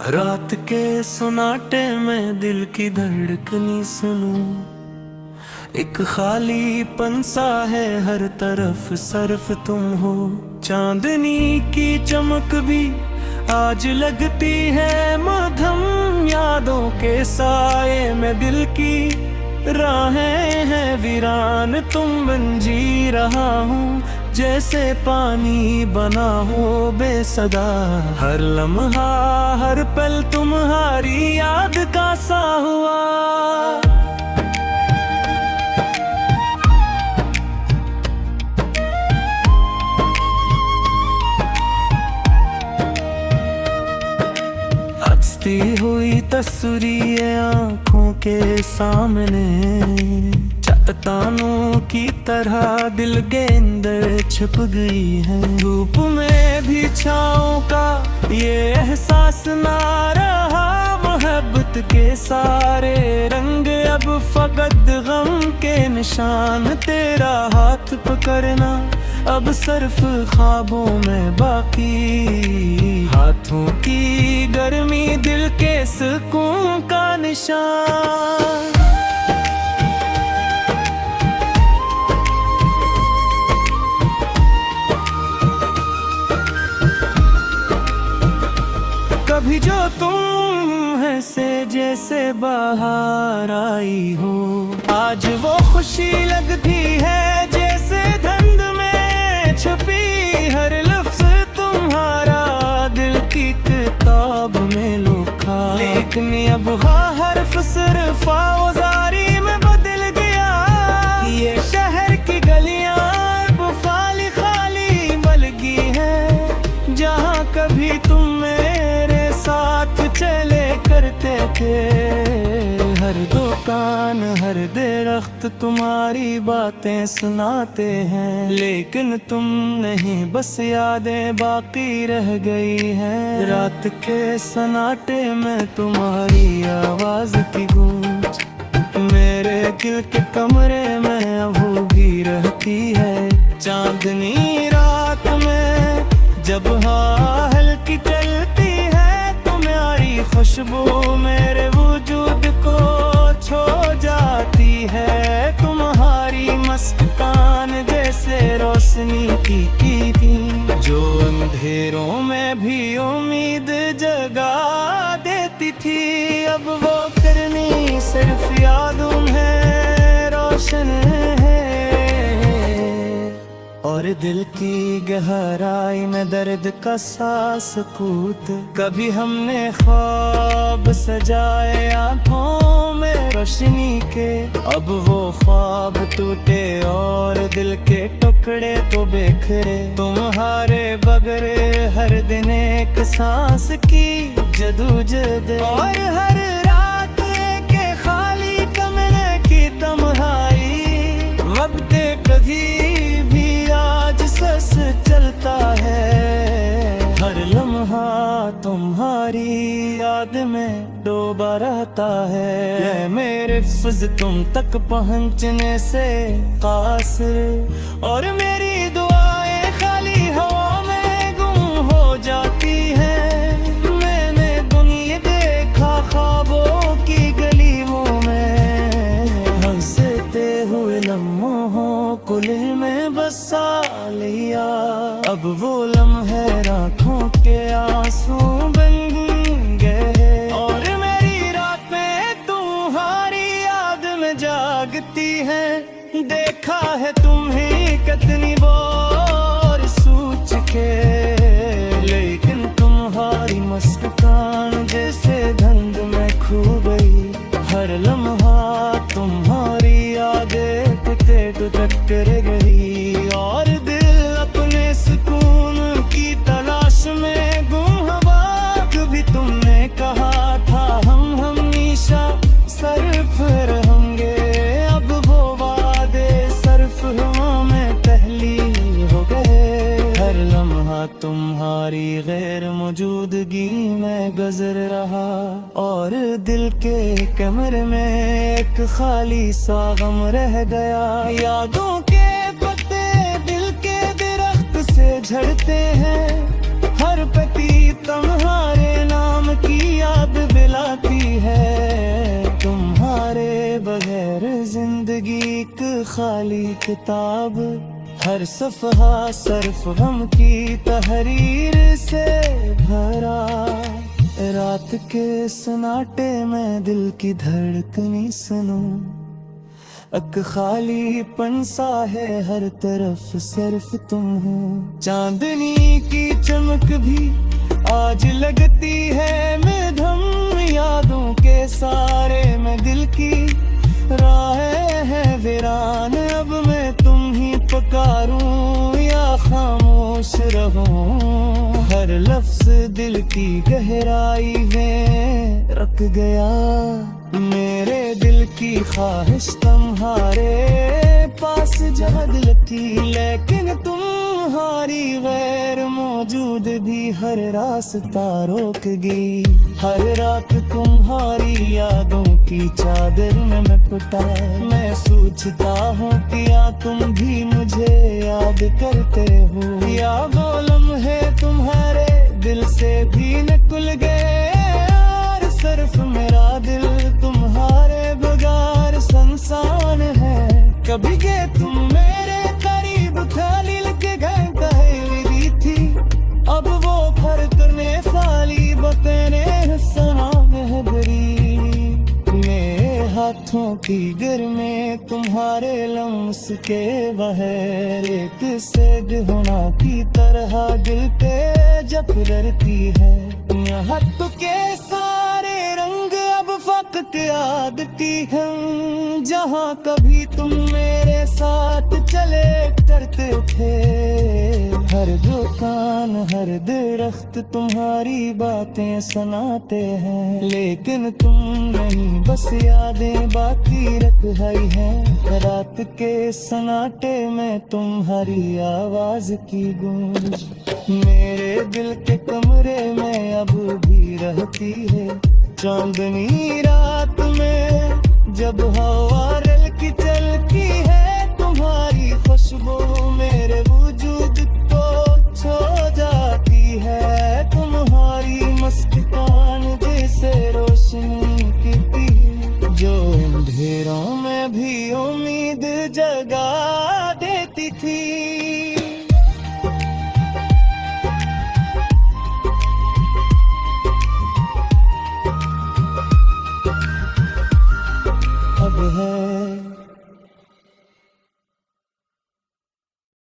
रात के सन्नाटे में दिल की धड़कनी सुनूं, एक खाली पंसा है हर तरफ सर्फ तुम हो। चांदनी की चमक भी आज लगती है मध्यम, यादों के साए में दिल की राहें हैं वीरान। तुम बन जी रहा हूँ जैसे पानी बना हो बेसदा, हर लम्हा हर पल तुम्हारी याद का सा हुआ। हंसती हुई तस्वीरें आंखों के सामने, चट्टानों की तरह दिल के अंदर छुप गई है। धूप में भी छाँव का ये एहसास ना रहा, मोहब्बत के सारे रंग अब फकत गम के निशान। तेरा हाथ पकड़ना अब सिर्फ ख्वाबों में बाकी, हाथों की गर्मी दिल के सुकून का निशान। कभी जो तुम है से जैसे बाहर आई हो, आज वो खुशी लगती है जैसे धुंध में छुपी। हर लफ्ज तुम्हारा दिल की किताब में लिखा, लेकिन अब हर्फ सिर्फ आवाज़ारी में बदल गया। ये शहर की गलियां अब खाली खाली मलगी है, जहाँ कभी तुम साथ चले करते थे। हर दुकान हर दरख्त तुम्हारी बातें सुनाते हैं, लेकिन तुम नहीं बस यादें बाकी रह गई हैं। रात के सन्नाटे में तुम्हारी आवाज की गूंज मेरे दिल के कमरे में अब भी रहती है। चांदनी रात में जब हवा हल्की चलती है, खुशबू मेरे वजूद को छो जाती है। तुम्हारी मुस्कान जैसे रोशनी की थी, जो अंधेरों में भी उम्मीद जगा देती थी। अब वो करनी सिर्फ यादों में रोशन है, और दिल की गहराई में दर्द का सांस कूद। कभी हमने ख्वाब सजाए आंखों में रोशनी के, अब वो ख्वाब टूटे और दिल के टुकड़े तो बिखरे। तुम्हारे बगैर हर दिन एक सांस की जदोजहद, और हर रात के खाली कमरे की तन्हाई। वक्त कभी आज सस चलता है, हर लम्हा तुम्हारी याद में डूबा रहता है। मेरे फज तुम तक पहुंचने से कासिर, और मेरी दुआएं खाली हवा में गुम हो जाती हैं। मैंने दुनिया देखा ख्वाबों की गलियों में, हंसते हुए लम्हों को दिल में बसा लिया। अब वो लम्हे आँखों के आंसू बन गए, और मेरी रात में तुम्हारी याद में जागती है। देखा है तुम्हें कितनी बार सोच के, लेकिन तुम्हारी मुस्कान जैसे धुंध में खो गई। हर लम्हा तुम्हारी यादें टकरा गई, और दिल अपने सुकून की तलाश में गुम हुआ। कभी तुमने कहा था हम हमेशा सर्फ रहेंगे, अब वो वादे सर्फ हवा में पहली हो गए। हर लम्हा तुम्हारी गैर मौजूदगी में गुजर रहा, और दिल के कमरे में एक खाली सा गम रह गया। यादों के पत्ते दिल के दरख्त से झड़ते हैं, हर पत्ती तुम्हारे नाम की खाली किताब, हर सफ़हा सिर्फ गम की तहरीर से भरा। रात के सन्नाटे में दिल की धड़कनी सुनो, एक खाली पंसा है हर तरफ सिर्फ तुम हो। चांदनी की चमक भी आज लगती है मध्यम, यादों के सारे में दिल की राहें हैं वीरान। अब मैं तुम ही पुकारूं या खामोश रहूं, हर लफ्ज दिल की गहराई में रख गया। मेरे दिल की ख्वाहिश तुम्हारे पास जहाँ दिल थी, लेकिन तुम्हारी गैर मौजूद भी हर रास्ता रोक गई। हर रात तुम्हारी यादों की चादर में मैं पिटा, मैं सोचता हूँ कि या तुम भी मुझे याद करते हो, या वो लम्हे तुम्हारे दिल से भी निकल गए। यार सिर्फ मेरा दिल तुम्हारे बगैर संसान है। कभी के तुम मेरे करीब खाली लगे घंटा है थी, अब वो फर करने साली बतेने सना महबरी। मेरे हाथों की गर में तुम्हारे लम्स के बहर एक सेद होना की तरह दिल पे जब डरती है। हाथ के सारे रंग अब फकत आदती हैं, जहाँ कभी तुम मेरे साथ चले करते थे। हर दुकान हर दरख्त तुम्हारी बातें सुनाते हैं, लेकिन तुम नहीं बस यादें बाकी रख आई हैं। रात के सन्नाटे में तुम्हारी आवाज की गूंज मेरे दिल के कमरे में अब भी रहती है। चांदनी रात में जब हवा रल की चलती है, तुम्हारी खुशबू में